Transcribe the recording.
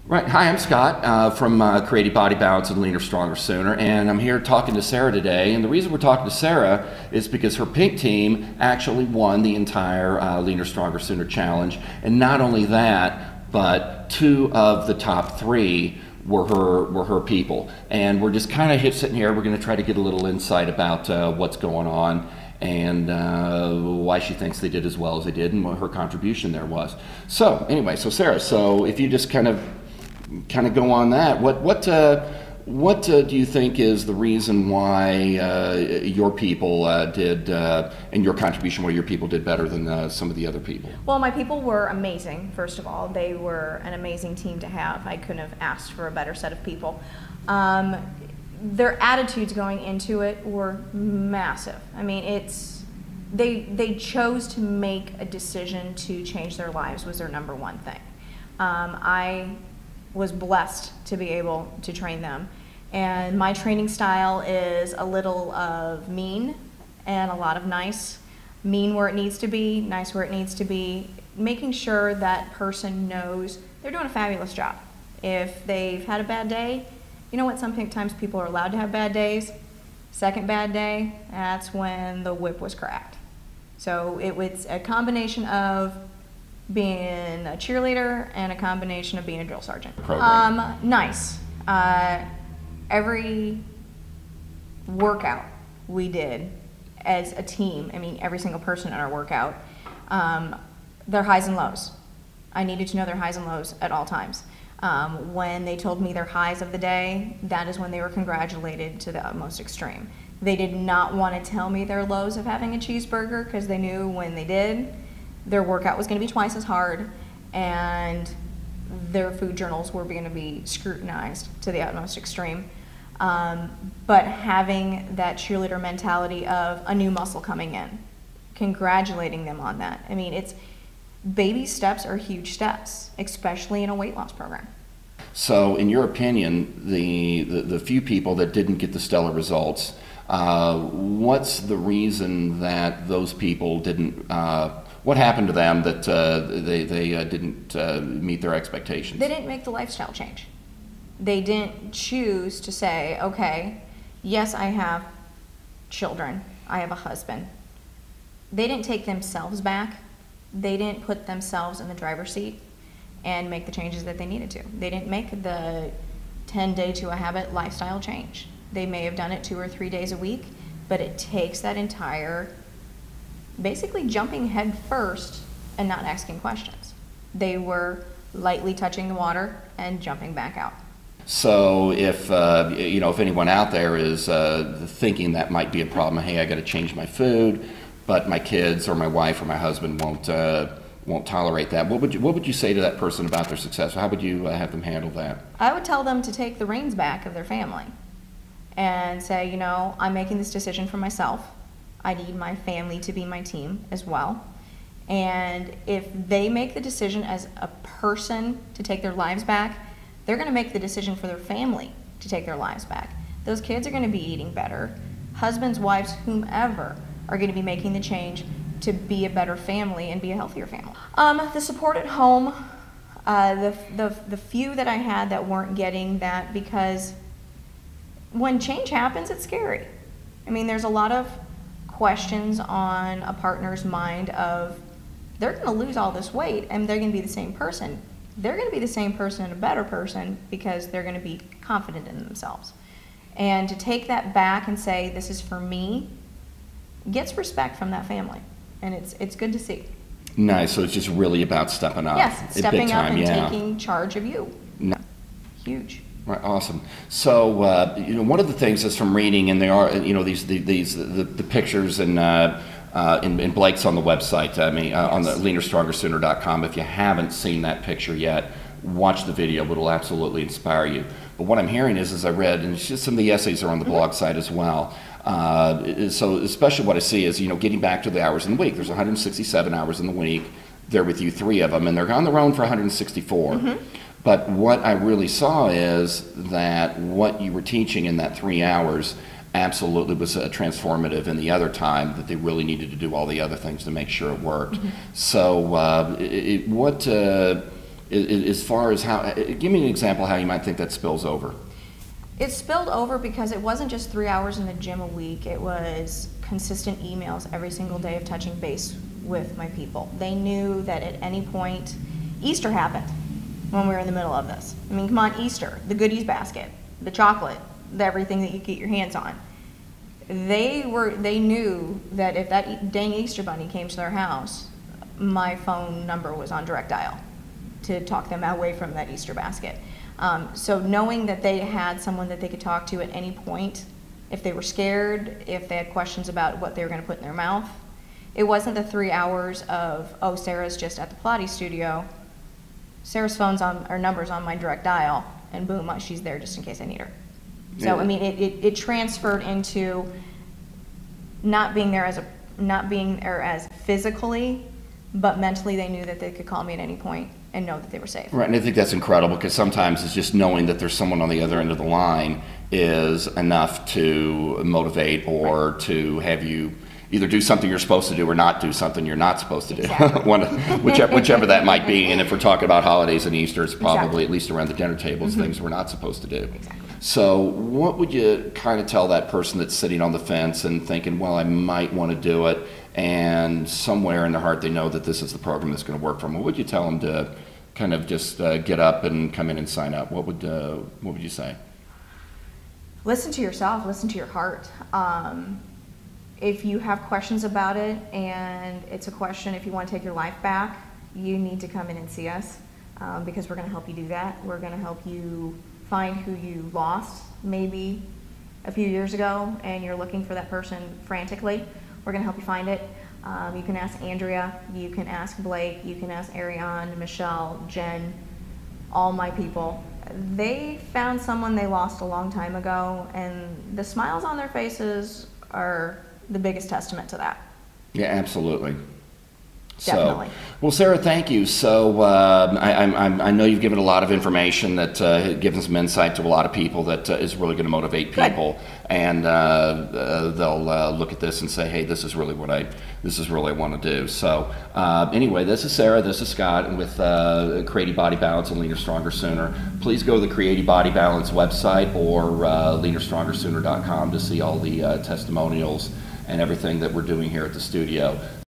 Right. Hi, I'm Scott from Creative Body Balance and Leaner, Stronger, Sooner, and I'm here talking to Sarah today. And the reason we're talking to Sarah is because her pink team actually won the entire Leaner, Stronger, Sooner challenge. And not only that, but 2 of the top 3 were her people. And we're just kind of sitting here. We're going to try to get a little insight about what's going on and why she thinks they did as well as they did and what her contribution there was. So anyway, so Sarah, so if you just kind of go on that, what do you think is the reason why your people did and your contribution, why your people did better than some of the other people? Well, my people were amazing. First of all, they were an amazing team to have. I couldn't have asked for a better set of people. Their attitudes going into it were massive. I mean, they chose to make a decision to change their lives was their #1 thing. I was blessed to be able to train them, and my training style is a little of mean and a lot of nice. Mean where it needs to be, nice where it needs to be, making sure that person knows they're doing a fabulous job. If they've had a bad day, you know what, sometimes people are allowed to have bad days. Second bad day, that's when the whip was cracked. So it was a combination of being a cheerleader and a combination of being a drill sergeant. Nice. Every workout we did as a team, I mean every single person in our workout, their highs and lows. I needed to know their highs and lows at all times. When they told me their highs of the day, that is when they were congratulated to the utmost extreme. They did not want to tell me their lows of having a cheeseburger because they knew when they did, their workout was going to be twice as hard and their food journals were going to be scrutinized to the utmost extreme. But having that cheerleader mentality of a new muscle coming in, congratulating them on that. I mean, baby steps are huge steps, especially in a weight loss program. So in your opinion, the few people that didn't get the stellar results, what's the reason that those people didn't, what happened to them that they didn't meet their expectations? They didn't make the lifestyle change. They didn't choose to say, okay, yes, I have children, I have a husband. They didn't take themselves back. They didn't put themselves in the driver's seat and make the changes that they needed to. They didn't make the 10-day to a habit lifestyle change. They may have done it 2 or 3 days a week, but it takes that entire, basically jumping head first and not asking questions. They were lightly touching the water and jumping back out. So if if anyone out there is thinking that might be a problem, hey, I got to change my food, but my kids or my wife or my husband won't tolerate that. What would you say to that person about their success? How would you have them handle that? I would tell them to take the reins back of their family and say, you know, I'm making this decision for myself. I need my family to be my team as well. And if they make the decision as a person to take their lives back, they're going to make the decision for their family to take their lives back. Those kids are going to be eating better. Husbands, wives, whomever are going to be making the change to be a better family and be a healthier family. The support at home, the few that I had that weren't getting that, because when change happens, it's scary. I mean, there's a lot of questions on a partner's mind of, they're going to lose all this weight and they're going to be the same person. They're going to be the same person and a better person because they're going to be confident in themselves. And to take that back and say, this is for me, gets respect from that family. And it's good to see. Nice. So it's just really about stepping up. Yes, stepping up and taking charge of you. Huge. Right, awesome. So one of the things is from reading, and there are the pictures and in Blake's on the website. I mean, yes. On the leanerstrongersooner.com. If you haven't seen that picture yet, watch the video. It'll absolutely inspire you. But what I'm hearing is, as I read, and it's just some of the essays are on the blog site as well. So especially what I see is, getting back to the hours in the week. There's 167 hours in the week. They're with you 3 of them, and they're on their own for 164. Mm-hmm. But what I really saw is that what you were teaching in that 3 hours absolutely was transformative in the other time, that they really needed to do all the other things to make sure it worked. Mm-hmm. So as far as how, give me an example how you might think that spills over. It spilled over because it wasn't just 3 hours in the gym a week. It was consistent emails every single day of touching base with my people. They knew that at any point, Easter happened when we were in the middle of this. I mean, come on, Easter, the goodies basket, the chocolate, everything that you get your hands on. They knew that if that dang Easter bunny came to their house, my phone number was on direct dial to talk them away from that Easter basket. So knowing that they had someone that they could talk to at any point, if they were scared, if they had questions about what they were going to put in their mouth, it wasn't the 3 hours of, oh, Sarah's just at the Pilates studio, Sarah's phone's on, or number's on my direct dial, and boom, she's there just in case I need her. So, yeah. I mean, it transferred into not being there as physically, but mentally they knew that they could call me at any point and know that they were safe. Right, and I think that's incredible because sometimes it's just knowing that there's someone on the other end of the line is enough to motivate or right. to have you either do something you're supposed to do or not do something you're not supposed to do. Exactly. whichever that might be. And if we're talking about holidays and Easter, it's probably exactly. at least around the dinner tables, mm-hmm. things we're not supposed to do. Exactly. So what would you kind of tell that person that's sitting on the fence and thinking, well, I might want to do it, and somewhere in their heart they know that this is the program that's going to work for them? What would you tell them to kind of just get up and come in and sign up? What would you say? Listen to yourself. Listen to your heart. If you have questions about it, and it's a question, if you want to take your life back, you need to come in and see us, because we're going to help you do that. We're going to help you find who you lost maybe a few years ago, and you're looking for that person frantically. We're going to help you find it. You can ask Andrea, you can ask Blake, you can ask Ariane, Michelle, Jen, all my people. They found someone they lost a long time ago, and the smiles on their faces are the biggest testament to that. Yeah, absolutely. Definitely. So, well, Sarah, thank you. So I know you've given a lot of information that given some insight to a lot of people that is really going to motivate people. Good. And they'll look at this and say, hey, this is really what I want to do. So anyway, this is Sarah, this is Scott with Creative Body Balance and Leaner Stronger Sooner. Please go to the Creative Body Balance website or leanerstrongersooner.com to see all the testimonials and everything that we're doing here at the studio.